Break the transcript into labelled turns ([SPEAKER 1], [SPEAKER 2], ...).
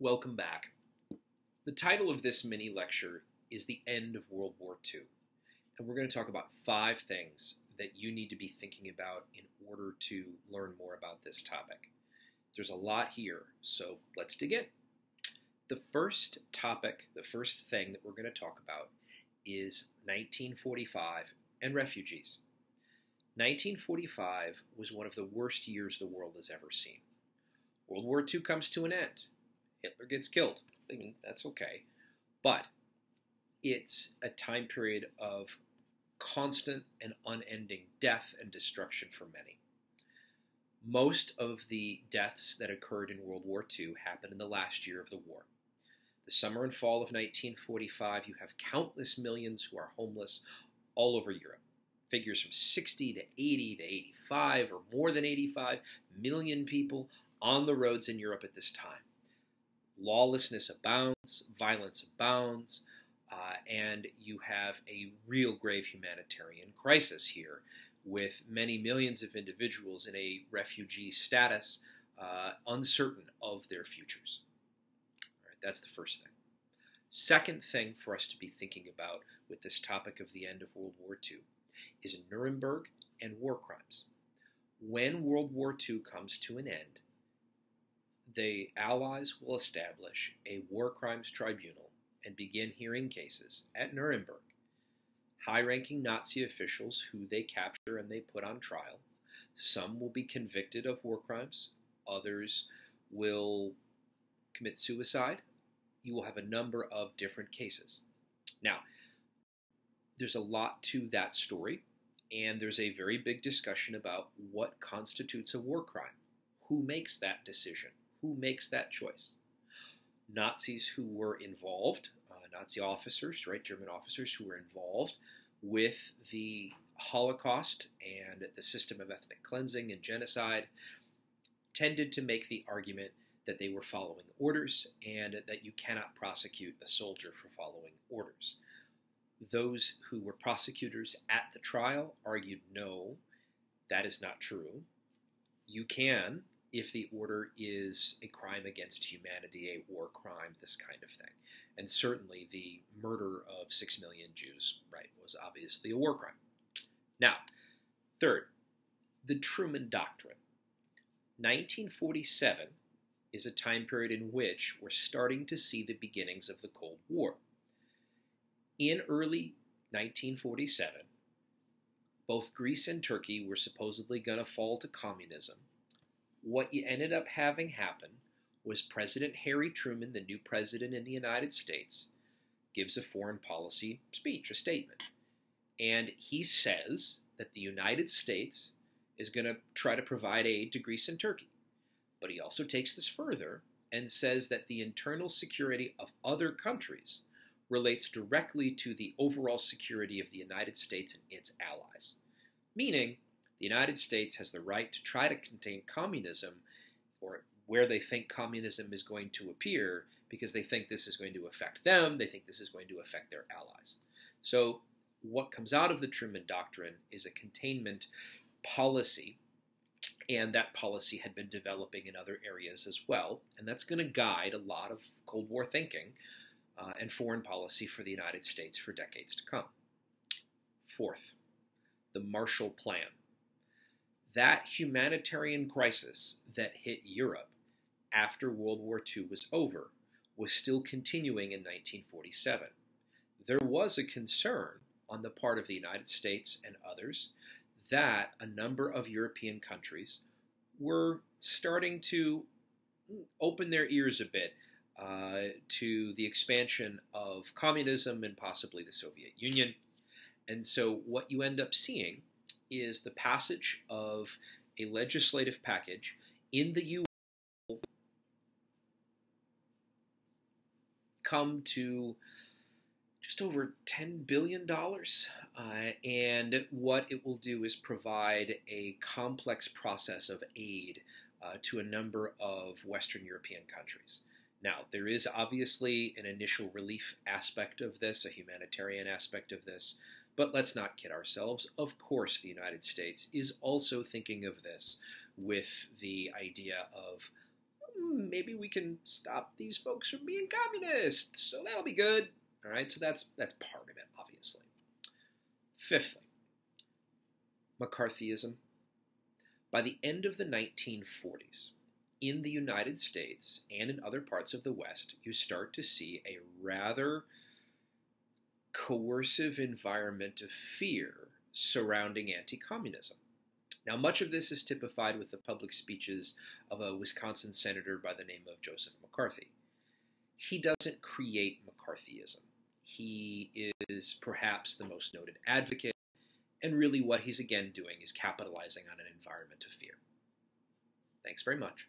[SPEAKER 1] Welcome back. The title of this mini lecture is The End of World War II, and we're going to talk about 5 things that you need to be thinking about in order to learn more about this topic. There's a lot here, so let's dig in. The first topic, the first thing that we're going to talk about is 1945 and refugees. 1945 was one of the worst years the world has ever seen. World War II comes to an end. Hitler gets killed. I mean, that's okay. But it's a time period of constant and unending death and destruction for many. Most of the deaths that occurred in World War II happened in the last year of the war. The summer and fall of 1945, you have countless millions who are homeless all over Europe. Figures from 60 to 80 to 85 or more than 85 million people on the roads in Europe at this time. Lawlessness abounds, violence abounds, and you have a real grave humanitarian crisis here with many millions of individuals in a refugee status, uncertain of their futures. All right, that's the first thing. Second thing for us to be thinking about with this topic of the end of World War II is Nuremberg and war crimes. When World War II comes to an end, the Allies will establish a war crimes tribunal and begin hearing cases at Nuremberg. High-ranking Nazi officials who they capture and they put on trial. Some will be convicted of war crimes. Others will commit suicide. You will have a number of different cases. Now, there's a lot to that story, and there's a very big discussion about what constitutes a war crime. Who makes that decision? Who makes that choice? Nazis who were involved, Nazi officers, right, German officers who were involved with the Holocaust and the system of ethnic cleansing and genocide, tended to make the argument that they were following orders and that you cannot prosecute a soldier for following orders. Those who were prosecutors at the trial argued, no, that is not true. You can, if the order is a crime against humanity, a war crime, this kind of thing. And certainly the murder of 6 million Jews, right, was obviously a war crime. Now, third, the Truman Doctrine. 1947 is a time period in which we're starting to see the beginnings of the Cold War. In early 1947, both Greece and Turkey were supposedly going to fall to communism. What you ended up having happen was President Harry Truman, the new president in the United States, gives a foreign policy speech, a statement. And he says that the United States is going to try to provide aid to Greece and Turkey. But he also takes this further and says that the internal security of other countries relates directly to the overall security of the United States and its allies. Meaning, the United States has the right to try to contain communism, or where they think communism is going to appear, because they think this is going to affect them, they think this is going to affect their allies. So what comes out of the Truman Doctrine is a containment policy, and that policy had been developing in other areas as well, and that's going to guide a lot of Cold War thinking and foreign policy for the United States for decades to come. Fourth, the Marshall Plan. That humanitarian crisis that hit Europe after World War II was over was still continuing in 1947. There was a concern on the part of the United States and others that a number of European countries were starting to open their ears a bit to the expansion of communism and possibly the Soviet Union. And so what you end up seeing is the passage of a legislative package in the U.S. come to just over $10 billion. And what it will do is provide a complex process of aid to a number of Western European countries. Now, there is obviously an initial relief aspect of this, a humanitarian aspect of this, but let's not kid ourselves. Of course, the United States is also thinking of this with the idea of maybe we can stop these folks from being communists, so that'll be good. All right, so that's part of it, obviously. Fifthly, McCarthyism. By the end of the 1940s, in the United States and in other parts of the West, you start to see a rather coercive environment of fear surrounding anti-communism. Now, much of this is typified with the public speeches of a Wisconsin senator by the name of Joseph McCarthy. He doesn't create McCarthyism. He is perhaps the most noted advocate, and really what he's again doing is capitalizing on an environment of fear. Thanks very much.